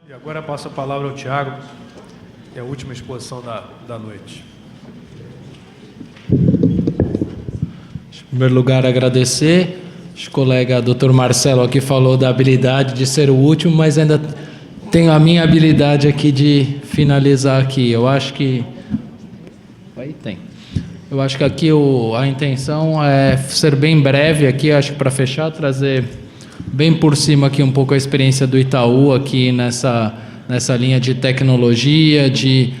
E agora passo a palavra ao Thiago, que é a última exposição da noite. Em primeiro lugar, agradecer. O colega Dr. Marcelo aqui falou da habilidade de ser o último, mas ainda tenho a minha habilidade aqui de finalizar aqui. Eu acho que... Aí tem. Eu acho que aqui a intenção é ser bem breve aqui, acho que para fechar, trazer bem por cima aqui um pouco a experiência do Itaú aqui nessa linha de tecnologia, de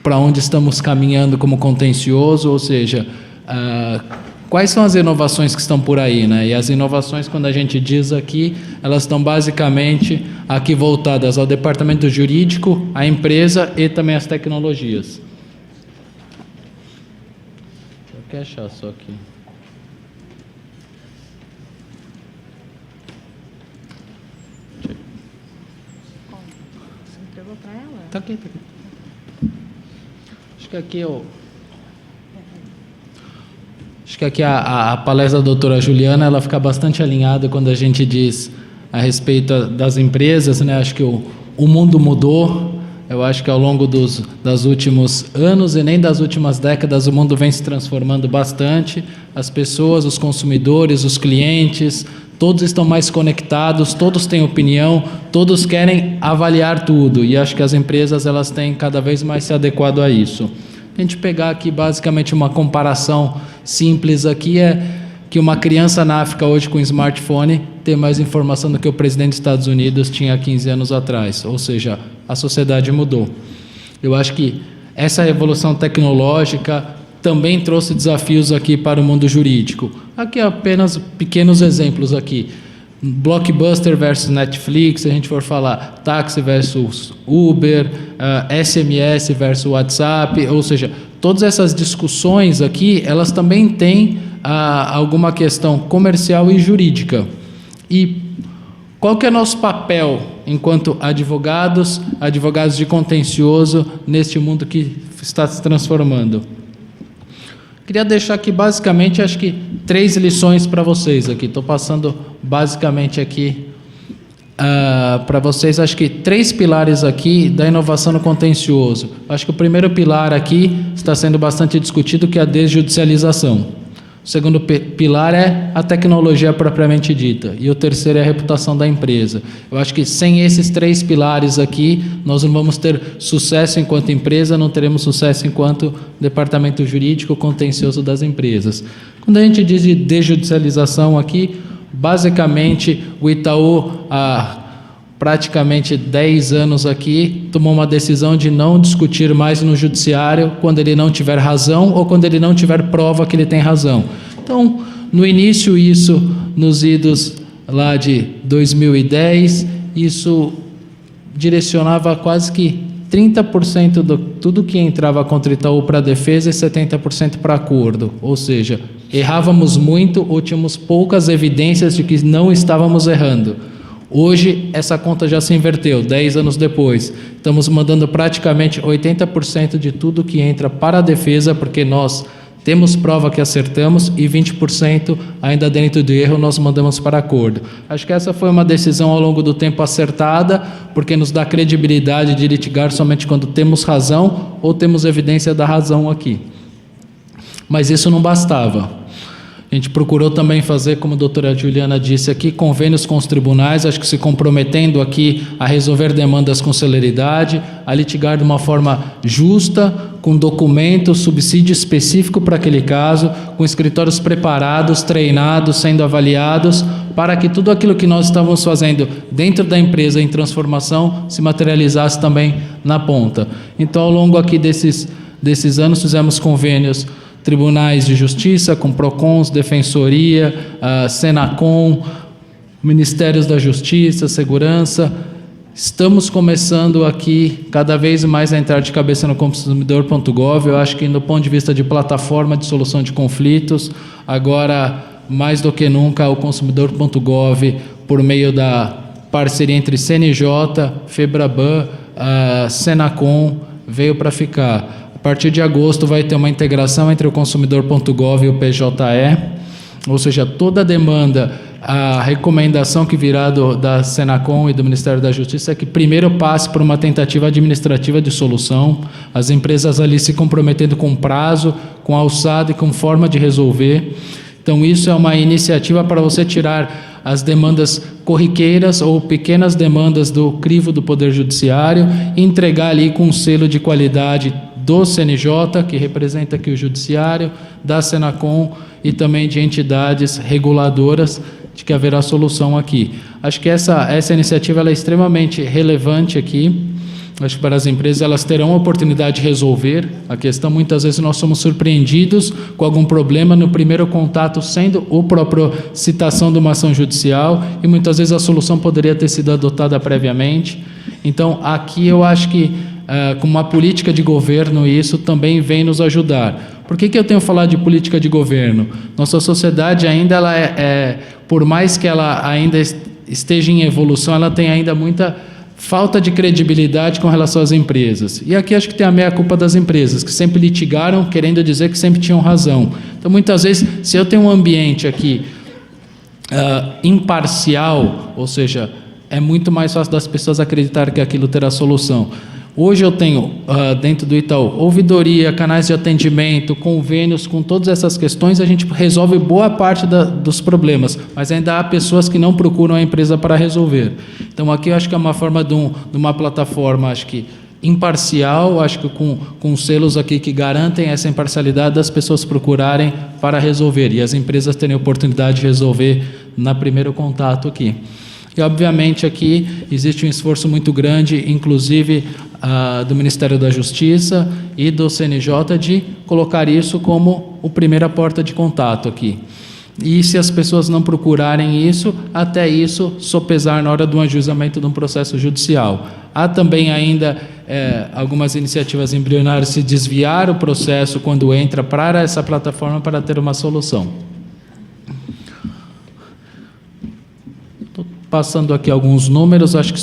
para onde estamos caminhando como contencioso, ou seja, quais são as inovações que estão por aí, né? E as inovações, quando a gente diz aqui, elas estão basicamente aqui voltadas ao departamento jurídico, à empresa e também às tecnologias. Eu quero achar só aqui. Você entregou para ela? Tá aqui. Acho que aqui a palestra da doutora Juliana, ela fica bastante alinhada quando a gente diz a respeito das empresas, né? Acho que o mundo mudou. Eu acho que ao longo dos últimos anos e nem das últimas décadas o mundo vem se transformando bastante. As pessoas, os consumidores, os clientes, todos estão mais conectados, todos têm opinião, todos querem avaliar tudo. E acho que as empresas elas têm cada vez mais se adequado a isso. A gente pegar aqui basicamente uma comparação simples aqui é que uma criança na África hoje com smartphone tem mais informação do que o presidente dos Estados Unidos tinha 15 anos atrás, ou seja, a sociedade mudou. Eu acho que essa revolução tecnológica também trouxe desafios aqui para o mundo jurídico. Aqui apenas pequenos exemplos aqui. Blockbuster versus Netflix, se a gente for falar táxi versus Uber, SMS versus WhatsApp, ou seja, todas essas discussões aqui, elas também têm alguma questão comercial e jurídica. E qual que é nosso papel enquanto advogados de contencioso neste mundo que está se transformando? Queria deixar aqui basicamente, acho que 3 lições para vocês aqui. Estou passando basicamente aqui para vocês, acho que 3 pilares aqui da inovação no contencioso. Acho que o primeiro pilar aqui está sendo bastante discutido, que é a desjudicialização. O segundo pilar é a tecnologia propriamente dita. E o terceiro é a reputação da empresa. Eu acho que sem esses 3 pilares aqui, nós não vamos ter sucesso enquanto empresa, não teremos sucesso enquanto departamento jurídico contencioso das empresas. Quando a gente diz de desjudicialização aqui, basicamente o Itaú, há praticamente 10 anos aqui, tomou uma decisão de não discutir mais no judiciário quando ele não tiver razão ou quando ele não tiver prova que ele tem razão. Então, no início, isso, nos idos lá de 2010, isso direcionava quase que 30% de tudo que entrava contra Itaú para a defesa e 70% para acordo. Ou seja, errávamos muito ou tínhamos poucas evidências de que não estávamos errando. Hoje, essa conta já se inverteu, 10 anos depois. Estamos mandando praticamente 80% de tudo que entra para a defesa, porque nós temos prova que acertamos, e 20% ainda dentro do erro nós mandamos para acordo. Acho que essa foi uma decisão ao longo do tempo acertada, porque nos dá credibilidade de litigar somente quando temos razão ou temos evidência da razão aqui. Mas isso não bastava. A gente procurou também fazer, como a doutora Juliana disse aqui, convênios com os tribunais, acho que se comprometendo aqui a resolver demandas com celeridade, a litigar de uma forma justa, com documento, subsídio específico para aquele caso, com escritórios preparados, treinados, sendo avaliados, para que tudo aquilo que nós estávamos fazendo dentro da empresa em transformação se materializasse também na ponta. Então, ao longo aqui desses anos, fizemos convênios tribunais de justiça, com PROCONs, Defensoria, Senacom, Ministérios da Justiça, Segurança. Estamos começando aqui cada vez mais a entrar de cabeça no consumidor.gov. Eu acho que do ponto de vista de plataforma de solução de conflitos, agora mais do que nunca, o consumidor.gov, por meio da parceria entre CNJ, FEBRABAN, Senacom, veio para ficar. A partir de agosto vai ter uma integração entre o consumidor.gov e o PJE, ou seja, toda a demanda, a recomendação que virá da Senacom e do Ministério da Justiça é que primeiro passe por uma tentativa administrativa de solução, as empresas ali se comprometendo com prazo, com alçada e com forma de resolver. Então, isso é uma iniciativa para você tirar as demandas corriqueiras ou pequenas demandas do crivo do Poder Judiciário e entregar ali com um selo de qualidade do CNJ, que representa aqui o Judiciário, da Senacom e também de entidades reguladoras, de que haverá solução aqui. Acho que essa iniciativa ela é extremamente relevante aqui. Acho que para as empresas elas terão a oportunidade de resolver a questão. Muitas vezes nós somos surpreendidos com algum problema no primeiro contato, sendo o próprio citação de uma ação judicial, e muitas vezes a solução poderia ter sido adotada previamente. Então, aqui eu acho que, com uma política de governo, isso também vem nos ajudar. Por que eu tenho falado de política de governo? Nossa sociedade ainda, por mais que ela ainda esteja em evolução, ela tem ainda muita falta de credibilidade com relação às empresas. E aqui acho que tem a meia-culpa das empresas, que sempre litigaram, querendo dizer que sempre tinham razão. Então, muitas vezes, se eu tenho um ambiente aqui imparcial, ou seja, é muito mais fácil das pessoas acreditarem que aquilo terá solução. Hoje eu tenho, dentro do Itaú, ouvidoria, canais de atendimento, convênios, com todas essas questões, a gente resolve boa parte dos problemas, mas ainda há pessoas que não procuram a empresa para resolver. Então, aqui eu acho que é uma forma de uma plataforma, acho que imparcial, acho que com selos aqui que garantem essa imparcialidade das pessoas procurarem para resolver, e as empresas terem a oportunidade de resolver no primeiro contato aqui. E, obviamente, aqui existe um esforço muito grande, inclusive do Ministério da Justiça e do CNJ, de colocar isso como a primeira porta de contato aqui. E se as pessoas não procurarem isso, até isso sopesar na hora do ajuizamento de um processo judicial. Há também ainda algumas iniciativas embrionárias de se desviar o processo quando entra para essa plataforma para ter uma solução. Passando aqui alguns números, acho que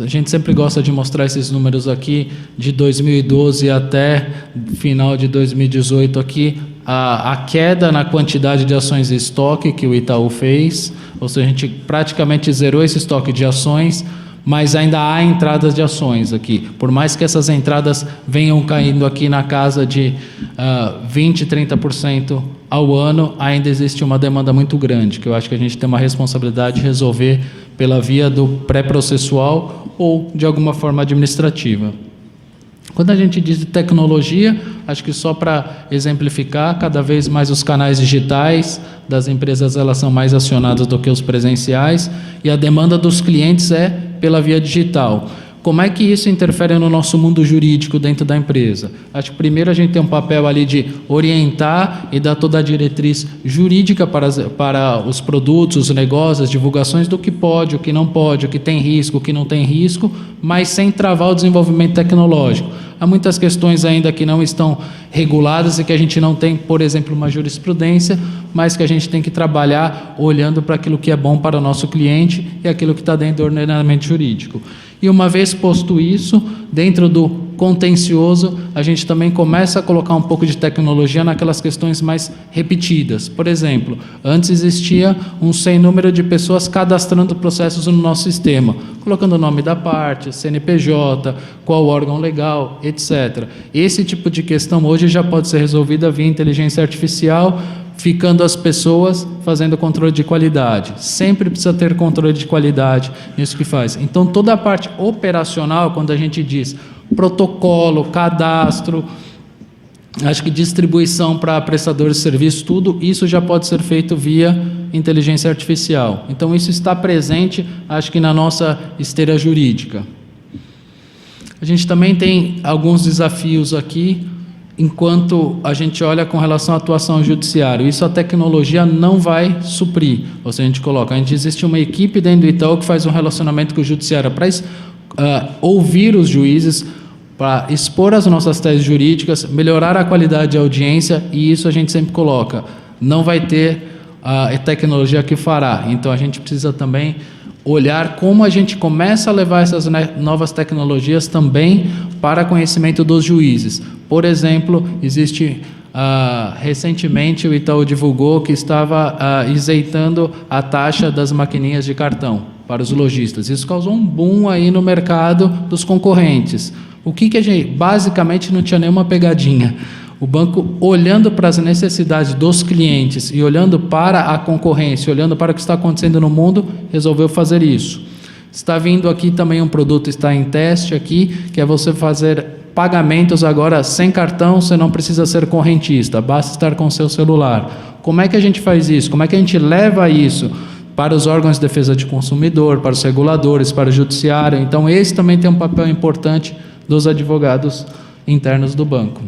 a gente sempre gosta de mostrar esses números aqui, de 2012 até final de 2018 aqui, a queda na quantidade de ações em estoque que o Itaú fez, ou seja, a gente praticamente zerou esse estoque de ações, mas ainda há entradas de ações aqui. Por mais que essas entradas venham caindo aqui na casa de 20%, 30% ao ano, ainda existe uma demanda muito grande, que eu acho que a gente tem uma responsabilidade de resolver pela via do pré-processual ou de alguma forma administrativa. Quando a gente diz de tecnologia, acho que só para exemplificar, cada vez mais os canais digitais das empresas elas são mais acionados do que os presenciais, e a demanda dos clientes é pela via digital. Como é que isso interfere no nosso mundo jurídico dentro da empresa? Acho que primeiro a gente tem um papel ali de orientar e dar toda a diretriz jurídica para os produtos, os negócios, as divulgações do que pode, o que não pode, o que tem risco, o que não tem risco, mas sem travar o desenvolvimento tecnológico. Há muitas questões ainda que não estão reguladas e que a gente não tem, por exemplo, uma jurisprudência, mas que a gente tem que trabalhar olhando para aquilo que é bom para o nosso cliente e aquilo que está dentro do ordenamento jurídico. E uma vez posto isso, dentro do contencioso, a gente também começa a colocar um pouco de tecnologia naquelas questões mais repetidas. Por exemplo, antes existia um sem número de pessoas cadastrando processos no nosso sistema, colocando o nome da parte, CNPJ, qual órgão legal, etc. Esse tipo de questão hoje já pode ser resolvida via inteligência artificial, ficando as pessoas fazendo controle de qualidade. Sempre precisa ter controle de qualidade nisso que faz. Então, toda a parte operacional, quando a gente diz protocolo, cadastro, acho que distribuição para prestadores de serviço, tudo isso já pode ser feito via inteligência artificial. Então, isso está presente, acho que na nossa esteira jurídica. A gente também tem alguns desafios aqui, enquanto a gente olha com relação à atuação judiciária. Isso a tecnologia não vai suprir. Ou seja, a gente existe uma equipe dentro do Itaú que faz um relacionamento com o judiciário para ouvir os juízes, para expor as nossas teses jurídicas, melhorar a qualidade de audiência, e isso a gente sempre coloca. Não vai ter a tecnologia que fará. Então, a gente precisa também olhar como a gente começa a levar essas novas tecnologias também para conhecimento dos juízes. Por exemplo, existe... recentemente o Itaú divulgou que estava isentando a taxa das maquininhas de cartão para os lojistas. Isso causou um boom aí no mercado dos concorrentes. O que a gente... Basicamente não tinha nenhuma pegadinha. O banco, olhando para as necessidades dos clientes e olhando para a concorrência, olhando para o que está acontecendo no mundo, resolveu fazer isso. Está vindo aqui também um produto, está em teste aqui, que é você fazer pagamentos agora sem cartão, você não precisa ser correntista, basta estar com o seu celular. Como é que a gente faz isso? Como é que a gente leva isso para os órgãos de defesa de consumidor, para os reguladores, para o judiciário? Então, esse também tem um papel importante dos advogados internos do banco.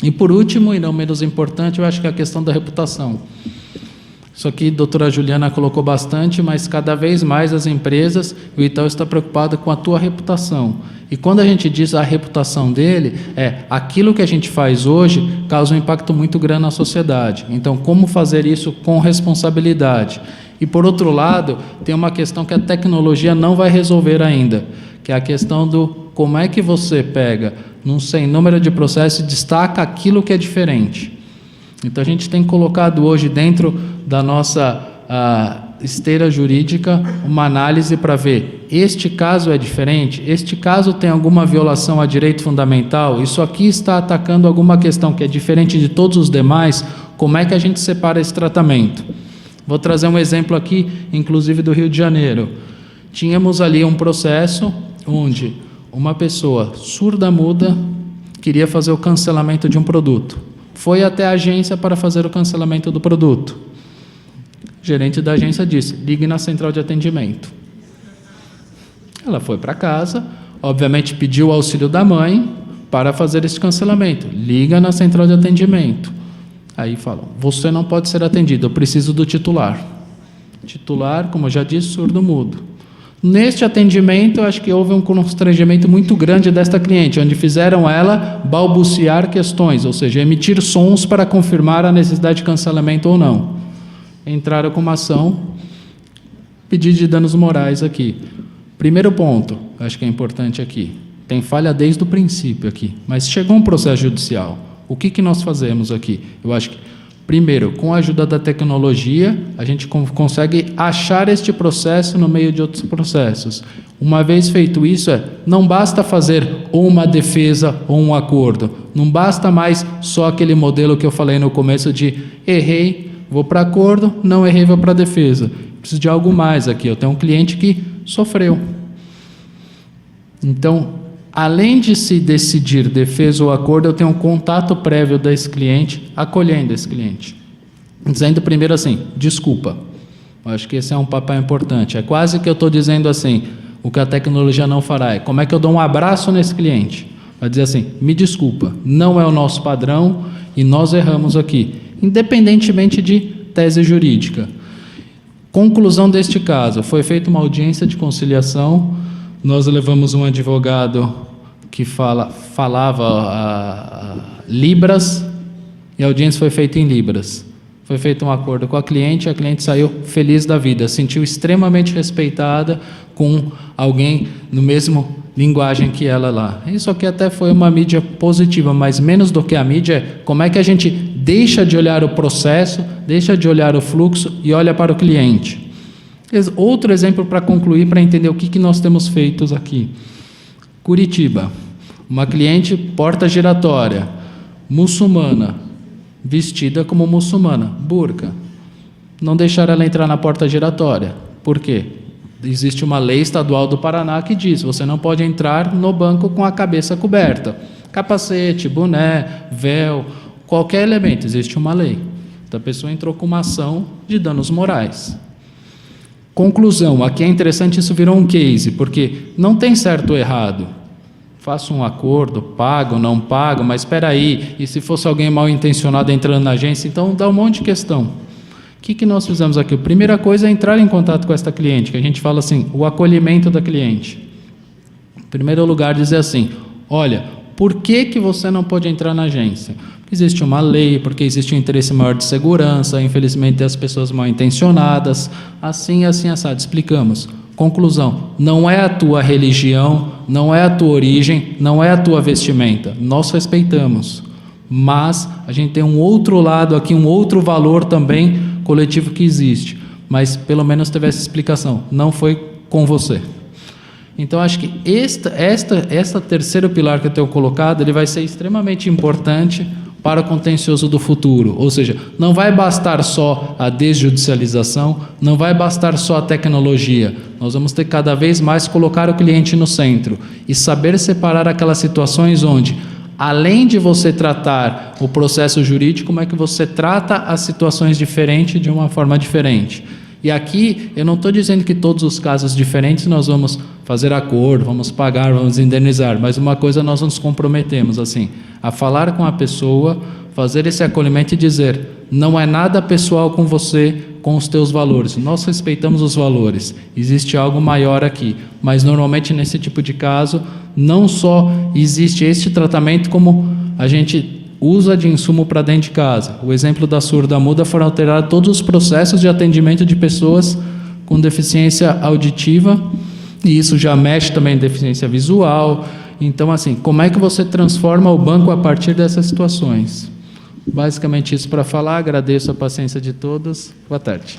E por último, e não menos importante, eu acho que é a questão da reputação. Isso aqui a doutora Juliana colocou bastante, mas cada vez mais as empresas, o Itaú está preocupado com a tua reputação. E quando a gente diz a reputação dele, aquilo que a gente faz hoje causa um impacto muito grande na sociedade. Então, como fazer isso com responsabilidade? E por outro lado, tem uma questão que a tecnologia não vai resolver ainda, que é a questão do como é que você pega num sem número de processos e destaca aquilo que é diferente. Então, a gente tem colocado hoje dentro da nossa esteira jurídica uma análise para ver, este caso é diferente, este caso tem alguma violação a direito fundamental, isso aqui está atacando alguma questão que é diferente de todos os demais, como é que a gente separa esse tratamento? Vou trazer um exemplo aqui, inclusive do Rio de Janeiro. Tínhamos ali um processo onde uma pessoa surda-muda queria fazer o cancelamento de um produto. Foi até a agência para fazer o cancelamento do produto. O gerente da agência disse, ligue na central de atendimento. Ela foi para casa, obviamente pediu o auxílio da mãe para fazer esse cancelamento. Liga na central de atendimento. Aí falam, você não pode ser atendido, eu preciso do titular. Titular, como eu já disse, surdo-mudo. Neste atendimento, eu acho que houve um constrangimento muito grande desta cliente, onde fizeram ela balbuciar questões, ou seja, emitir sons para confirmar a necessidade de cancelamento ou não. Entraram com uma ação, pedido de danos morais aqui. Primeiro ponto, acho que é importante aqui, tem falha desde o princípio aqui, mas chegou um processo judicial. O que nós fazemos aqui? Eu acho que, primeiro, com a ajuda da tecnologia, a gente consegue achar este processo no meio de outros processos. Uma vez feito isso, não basta fazer ou uma defesa ou um acordo. Não basta mais só aquele modelo que eu falei no começo de errei, vou para acordo, não errei, vou para defesa. Preciso de algo mais aqui. Eu tenho um cliente que sofreu. Então, além de se decidir defesa ou acordo, eu tenho um contato prévio desse cliente, acolhendo esse cliente. Dizendo primeiro assim, desculpa. Eu acho que esse é um papel importante. É quase que eu estou dizendo assim, o que a tecnologia não fará. É como é que eu dou um abraço nesse cliente? Vai dizer assim, me desculpa, não é o nosso padrão e nós erramos aqui. Independentemente de tese jurídica. Conclusão deste caso, foi feita uma audiência de conciliação, nós levamos um advogado que falava Libras, e a audiência foi feita em Libras. Foi feito um acordo com a cliente saiu feliz da vida, sentiu extremamente respeitada com alguém no mesmo linguagem que ela lá. Isso aqui até foi uma mídia positiva, mas menos do que a mídia é como é que a gente deixa de olhar o processo, deixa de olhar o fluxo e olha para o cliente. Outro exemplo para concluir, para entender o que nós temos feito aqui. Curitiba, uma cliente porta giratória, muçulmana, vestida como muçulmana, burca. Não deixaram ela entrar na porta giratória. Por quê? Existe uma lei estadual do Paraná que diz, você não pode entrar no banco com a cabeça coberta. Capacete, boné, véu, qualquer elemento, existe uma lei. Então a pessoa entrou com uma ação de danos morais. Conclusão, aqui é interessante, isso virou um case, porque não tem certo ou errado. Faço um acordo, pago, não pago, mas espera aí, e se fosse alguém mal intencionado entrando na agência, então dá um monte de questão. O que nós fizemos aqui? A primeira coisa é entrar em contato com esta cliente, que a gente fala assim, o acolhimento da cliente. Em primeiro lugar, dizer assim, olha, Por que você não pode entrar na agência? Porque existe uma lei, porque existe um interesse maior de segurança, infelizmente tem as pessoas mal intencionadas, assim, assado. Explicamos. Conclusão, não é a tua religião, não é a tua origem, não é a tua vestimenta. Nós respeitamos. Mas a gente tem um outro lado aqui, um outro valor também coletivo que existe. Mas pelo menos teve essa explicação. Não foi com você. Então, acho que esta terceiro pilar que eu tenho colocado, ele vai ser extremamente importante para o contencioso do futuro. Ou seja, não vai bastar só a desjudicialização, não vai bastar só a tecnologia. Nós vamos ter cada vez mais colocar o cliente no centro e saber separar aquelas situações onde, além de você tratar o processo jurídico, como é que você trata as situações diferentes de uma forma diferente. E aqui, eu não estou dizendo que todos os casos diferentes nós vamos fazer acordo, vamos pagar, vamos indenizar, mas uma coisa nós nos comprometemos, assim, a falar com a pessoa, fazer esse acolhimento e dizer, não é nada pessoal com você, com os teus valores, nós respeitamos os valores, existe algo maior aqui, mas normalmente nesse tipo de caso, não só existe este tratamento, como a gente usa de insumo para dentro de casa. O exemplo da surda-muda foram alterar todos os processos de atendimento de pessoas com deficiência auditiva, e isso já mexe também em deficiência visual. Então, assim, como é que você transforma o banco a partir dessas situações? Basicamente isso para falar, agradeço a paciência de todos. Boa tarde.